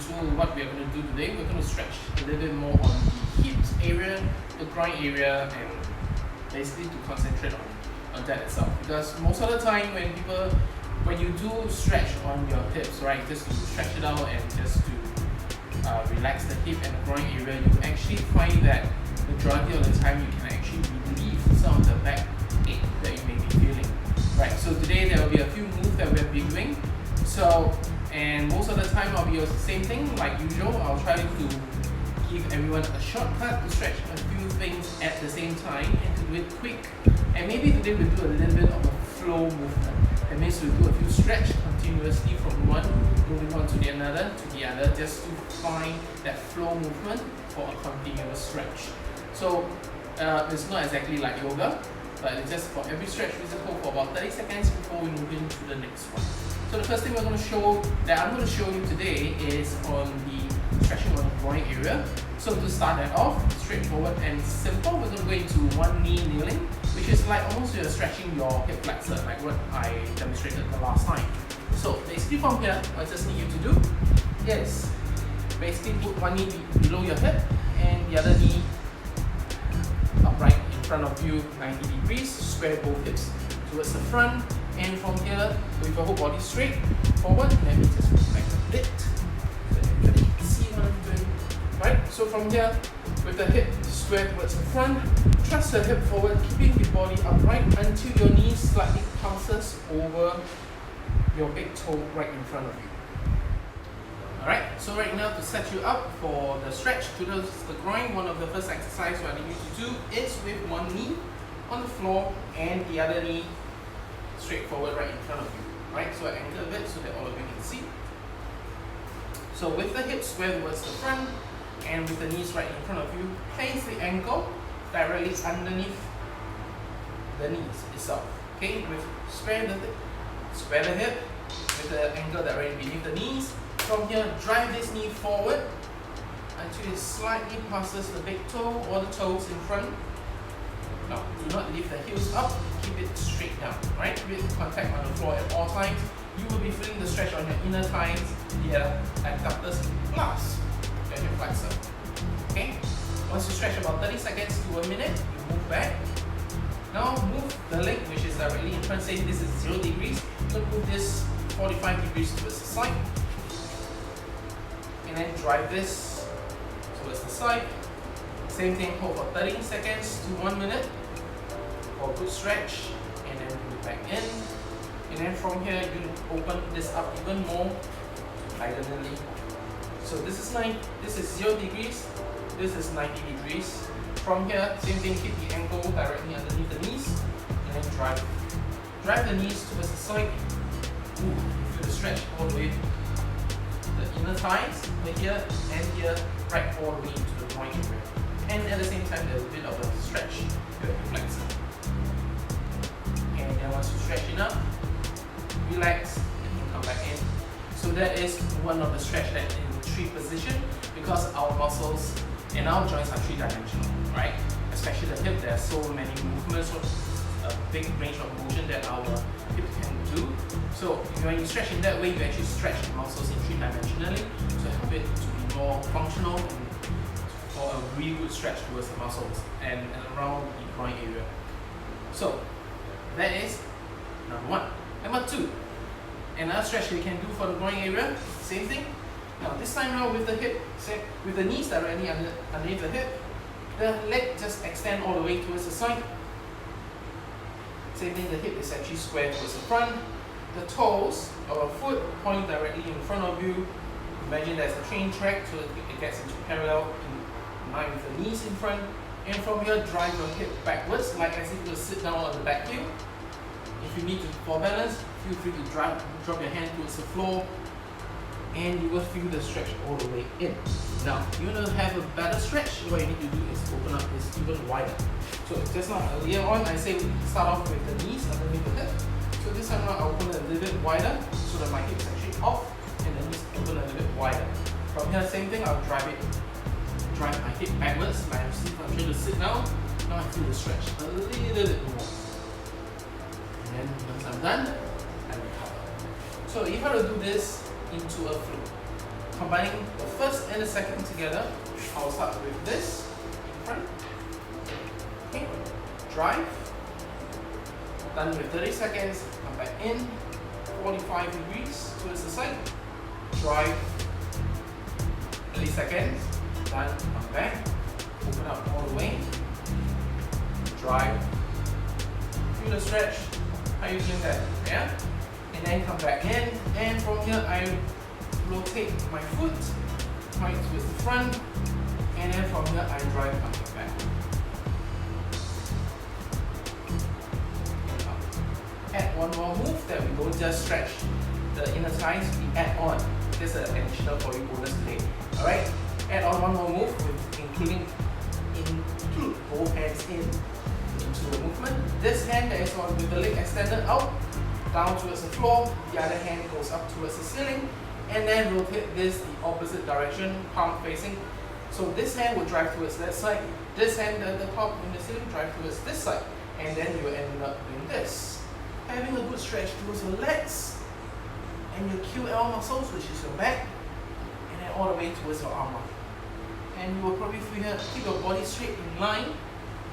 So what we are going to do today, we're going to stretch a little bit more on the hips area, the groin area, and basically to concentrate on that itself. Because most of the time when you do stretch on your hips, right, just to stretch it out and just to relax the hip and the groin area, you actually find that majority of the time you can actually relieve some of the back ache that you may be feeling. Right, so today there will be a few moves that we'll be doing. So, and most of the time I'll be the same thing like usual. I'll try to give everyone a shortcut to stretch a few things at the same time and to do it quick. And maybe today we'll do a little bit of a flow movement. That means we'll do a few stretch continuously from one, moving on to the other, just to find that flow movement for a continuous stretch. So it's not exactly like yoga, but it's just for every stretch we just hold for about 30 seconds before we move into the next one. So the first thing I'm going to show you today is on the stretching on the groin area. So to start that off, straightforward and simple, we're going to go into one knee kneeling, which is like almost you're stretching your hip flexor, like what I demonstrated the last time. So basically from here, what I just need you to do is basically put one knee below your hip and the other knee upright in front of you, 90 degrees, square both hips towards the front. And from here, with your whole body straight forward, let me just move back a bit so that everybody can see what I'm doing. Right, so from here, with the hip square towards the front, thrust the hip forward, keeping the body upright until your knee slightly passes over your big toe right in front of you. Alright, so right now to set you up for the stretch towards the groin, one of the first exercises I need you to do is with one knee on the floor and the other knee straight forward right in front of you. Right, so I angle a bit so that all of you can see. So with the hips square towards the front and with the knees right in front of you, place the ankle directly underneath the knees itself. Okay, with square the hip with the ankle directly beneath the knees. From here, drive this knee forward until it slightly passes the big toe or the toes in front. Now, do not lift the heels up, keep it straight down, right? With contact on the floor at all times. You will be feeling the stretch on your inner thighs, the abductors, plus your hip flexor. Okay? Once you stretch about 30 seconds to a minute, you move back. Now move the leg, which is directly in front, say this is 0 degrees. You can move this 45 degrees towards the side. And then drive this towards the side. Same thing, hold for 30 seconds to 1 minute for a good stretch, and then move back in. And then from here, you open this up even more diagonally. So this is 0 degrees, this is 90 degrees. From here, same thing, keep the ankle directly underneath the knees, and then drive the knees towards the side. Ooh, feel the stretch all the way. The inner thighs, here and here, right all the way into the groin area. And at the same time, there's a bit of a stretch to the flexor. And then once you stretch enough, relax and you come back in. So that is one of the stretch that in 3 position, because our muscles and our joints are 3-dimensional, right? Especially the hip, there are so many movements, a big range of motion that our hip can do. So when you stretch in that way, you actually stretch the muscles in 3-dimensionally to help it to be more functional and for a really good stretch towards the muscles and around the groin area. So that is number 1. Number 2, another stretch we can do for the groin area, same thing. Now this time now with the hip, with the knees directly underneath the hip, the leg just extend all the way towards the side. Same thing, the hip is actually square towards the front. The toes or foot point directly in front of you. Imagine there's a train track so that it gets into parallel in line with the knees in front. And from here, drive your hip backwards, like as if you sit down on the back heel. If you need to for balance, feel free to drop your hand towards the floor, and you will feel the stretch all the way in. Now, you want to have a better stretch, what you need to do is open up this even wider. So just like earlier on, I say start off with the knees underneath the hip. So this time I open it a little bit wider so that my hip is actually off and the knees open a little bit wider. From here, same thing, I'll drive my hip backwards, like I'm trying to sit down. Now I feel the stretch a little bit more. And then once I'm done, I recover. So if I were to do this into a flow, combining the first and the second together, I'll start with this in front. Okay, drive. Done with 30 seconds, come back in, 45 degrees towards the side. Drive, 30 seconds, done, come back, open up all the way. Drive, feel the stretch. How are you doing that? Yeah? And then come back in, and from here I rotate my foot right towards the front, and then from here I drive coming back. Add one more move that we don't just stretch the inner thighs, we add on. This is an additional for you bonus today. Alright? Add on one more move with include both hands into the movement. This hand that is on with the leg extended out, down towards the floor, the other hand goes up towards the ceiling, and then rotate this the opposite direction, palm facing. So this hand will drive towards that side, this hand at the top in the ceiling drive towards this side, and then you will end up doing this. Having a good stretch towards your legs and your QL muscles, which is your back, and then all the way towards your arm. And you will probably feel here, keep your body straight in line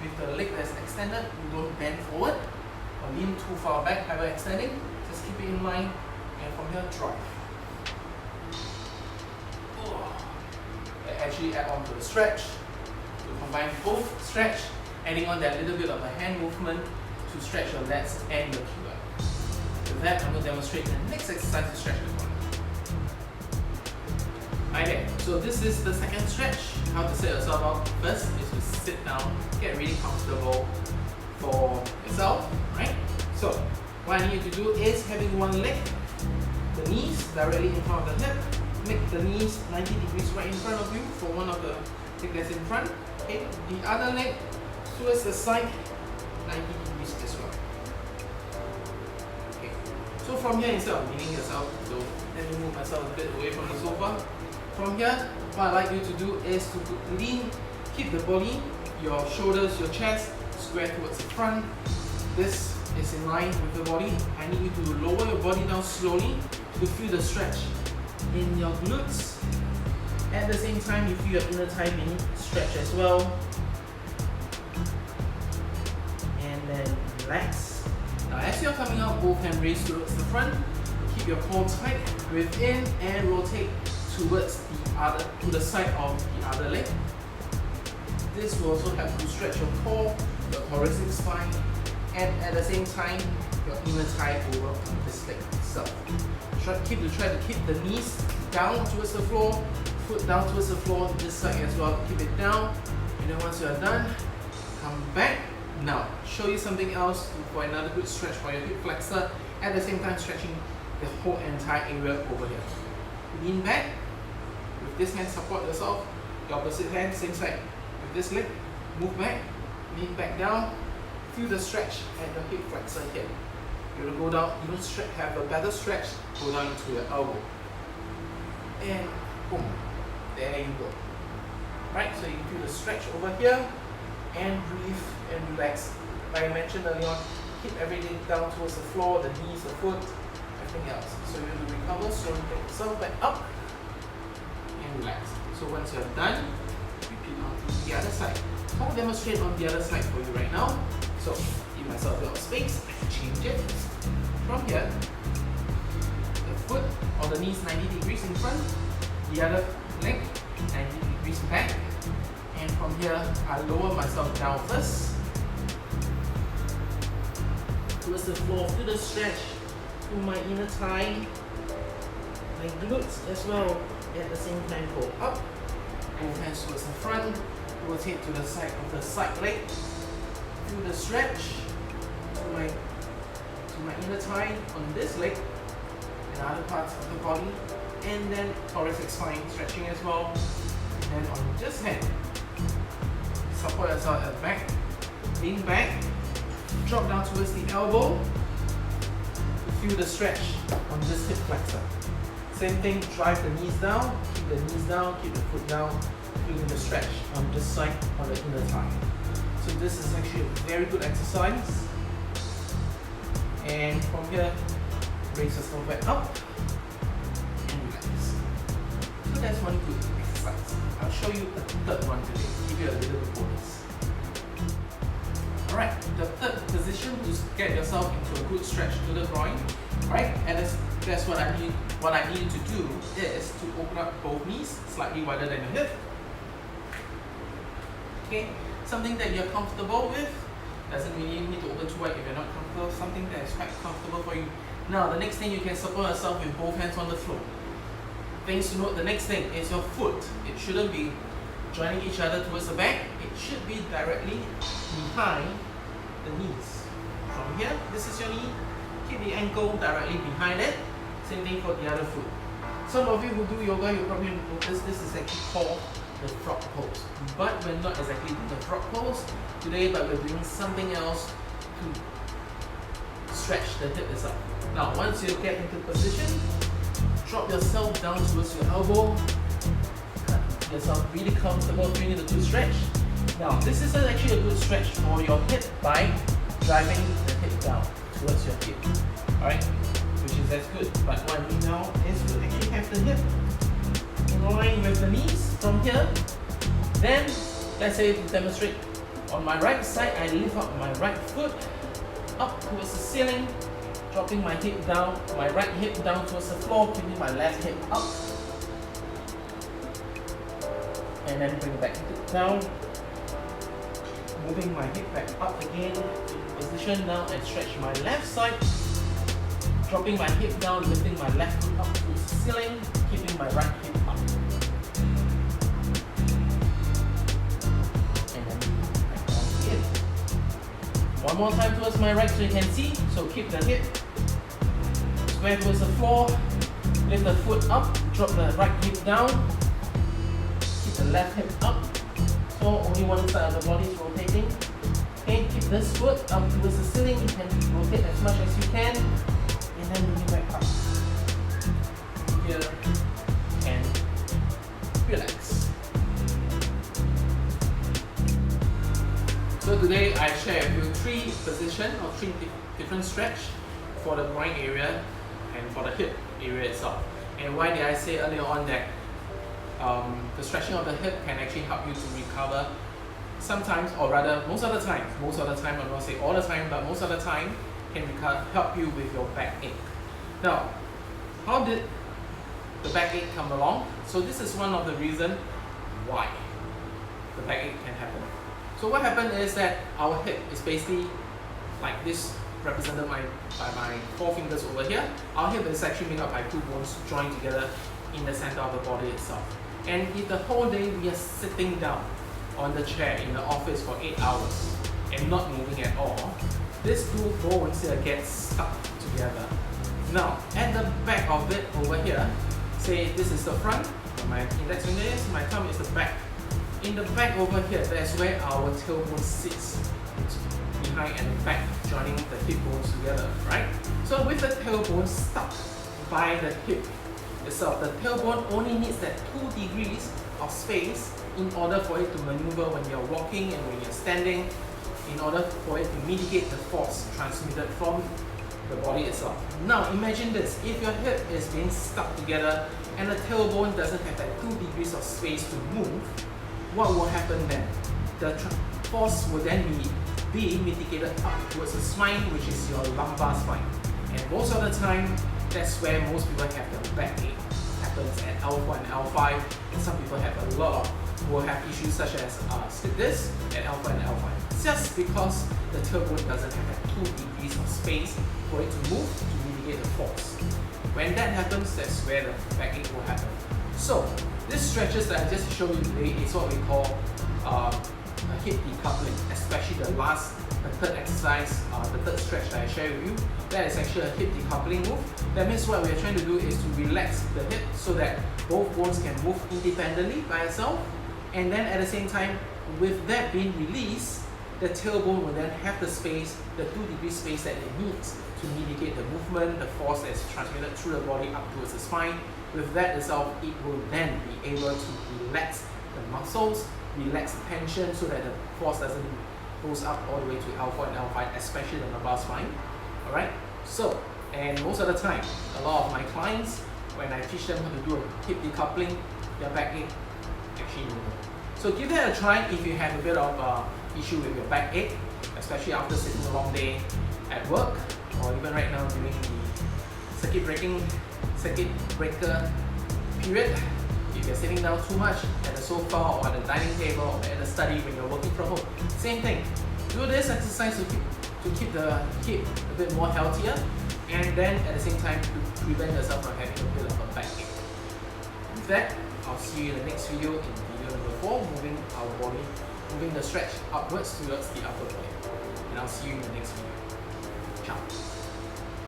with the leg that's extended. You don't bend forward or lean too far back, hyper extending. Just keep it in line, and from here, drive. Actually add on to the stretch. You combine both stretch, adding on that little bit of a hand movement to stretch your lats and your QL. With that, I'm going to demonstrate the next exercise to stretch the body. Okay, so this is the second stretch. How to set yourself up first is to sit down, get really comfortable for yourself, right? So, what I need you to do is having one leg, the knees directly in front of the hip, make the knees 90 degrees right in front of you for one of the leg that's in front. Okay, the other leg towards the side, 90 degrees as well. Okay, so from here, instead of leaning yourself, so let me move myself a bit away from the sofa. From here, what I'd like you to do is to lean, keep the body, your shoulders, your chest square towards the front. This is in line with the body. I need you to lower your body down slowly to feel the stretch in your glutes. At the same time, you feel your inner thigh being stretched as well. And then relax. Now as you're coming out, both hands raised towards the front. Keep your core tight, breathe in and rotate towards to the side of the other leg. This will also help you stretch your core, your thoracic spine, and at the same time, your inner thigh over this leg itself. Try to keep the knees down towards the floor, foot down towards the floor, this side as well. Keep it down, and then once you are done, come back. Now, show you something else for another good stretch for your hip flexor. At the same time, stretching the whole entire area over here. Lean back. With this hand, support yourself. The opposite hand, same side. With this leg, move back, lean back down. Feel the stretch at the hip flexor here. You're gonna go down, even have a better stretch, go down into your elbow. And boom, there you go. Right, so you feel the stretch over here, and breathe and relax. Like I mentioned earlier on, keep everything down towards the floor, the knees, the foot, everything else. So you have to recover, slowly get yourself back up, and relax. So once you're done, repeat on to the other side. I'll demonstrate on the other side for you right now. So, give myself a little space, change it. From here, the foot or the knees 90 degrees in front, the other leg 90 degrees back. And from here, I lower myself down first. Towards the floor, feel the stretch through my inner thigh, my glutes as well. At the same time, go up, both hands towards the front, rotate to the side of the side leg. Feel the stretch to my inner thigh on this leg and other parts of the body, and then thoracic spine stretching as well. And then on this hand, support yourself at the back, lean back, drop down towards the elbow. Feel the stretch on this hip flexor. Same thing, drive the knees down, keep the knees down, keep the foot down, feeling the stretch on this side on the inner thigh. So this is actually a very good exercise. And from here, raise yourself back up and relax. So that's one good exercise. I'll show you the third one today, give you a little bit bonus. Alright, the third position to get yourself into a good stretch to the groin. Right, and that's what I need. What I need you to do is to open up both knees slightly wider than your hip. Okay, something that you're comfortable with. Doesn't really need to open too wide if you're not comfortable. Something that is quite comfortable for you. Now, the next thing, you can support yourself with both hands on the floor. Things to note: the next thing is your foot. It shouldn't be joining each other towards the back. It should be directly behind the knees. From here, this is your knee. Keep the ankle directly behind it. Same thing for the other foot. Some of you who do yoga, you probably notice this is actually called the frog pose. But we're not exactly doing the frog pose today, but we're doing something else to stretch the hip itself. Now, once you get into position, drop yourself down towards your elbow. Get yourself really comfortable doing the good stretch. Now, this is actually a good stretch for your hip by driving the hip down towards your hip, alright, which is that's good. But what I need now is to actually have the hip in line with the knees from here. Then, let's say to demonstrate, on my right side, I lift up my right foot up towards the ceiling, dropping my hip down, my right hip down towards the floor, keeping my left hip up, and then bring it back down, moving my hip back up again. Position now and stretch my left side, dropping my hip down, lifting my left foot up towards the ceiling, keeping my right hip up. And then back down again. One more time towards my right so you can see. So keep the hip square towards the floor, lift the foot up, drop the right hip down, keep the left hip up. So only one side of the body is rotating. Okay, keep this foot up towards the ceiling. You can rotate as much as you can, and then bring it back up. Here and relax. So today I share with you three positions or three different stretch for the groin area and for the hip area itself. And why did I say earlier on that the stretching of the hip can actually help you to recover? Sometimes, or rather most of the time, I'm not going to say all the time, but most of the time can help you with your backache. Now, how did the backache come along? So this is one of the reasons why the backache can happen. So what happened is that our hip is basically like this, represented by my four fingers over here. Our hip is actually made up by two bones joined together in the center of the body itself. And if the whole day we are sitting down on the chair in the office for 8 hours and not moving at all, these two bones here get stuck together. Now, at the back of it over here, say this is the front, where my index finger is, my thumb is the back. In the back over here, that's where our tailbone sits, behind and back, joining the hip bones together, right? So with the tailbone stuck by the hip itself, the tailbone only needs that 2 degrees of space in order for it to maneuver when you're walking and when you're standing, in order for it to mitigate the force transmitted from the body itself. Now imagine this, if your hip is being stuck together and the tailbone doesn't have that 2 degrees of space to move, what will happen then? The force will then be mitigated up towards the spine, which is your lumbar spine. And most of the time, that's where most people have the backache. Happens at L4 and L5, and some people have a lot of will have issues such as slip disc at L4 and L5, just because the tailbone doesn't have that 2 degrees of space for it to move to mitigate the force. When that happens, that's where the backache will happen. So these stretches that I just showed you today is what we call a hip decoupling, especially the third exercise, the third stretch that I share with you. That is actually a hip decoupling move. That means what we are trying to do is to relax the hip so that both bones can move independently by itself, and then at the same time, with that being released, the tailbone will then have the space, the 2 degree space that it needs to mitigate the movement, the force that is transmitted through the body up towards the spine. With that itself, it will then be able to relax the muscles, relax the tension so that the force doesn't goes up all the way to L4 and L5, especially the lumbar spine. Alright? So, and most of the time, a lot of my clients when I teach them how to do a hip decoupling, their backache actually no more. So give that a try if you have a bit of issue with your backache, especially after sitting a long day at work, or even right now during the circuit breaker period. If you're sitting down too much at the sofa or on the dining table or at the study when you're working from home, same thing. Do this exercise to keep the hip a bit more healthier, and then at the same time to prevent yourself from having a bit of a backache. With that, I'll see you in the next video, in video number 4, moving our body, moving the stretch upwards towards the upper body. And I'll see you in the next video. Ciao.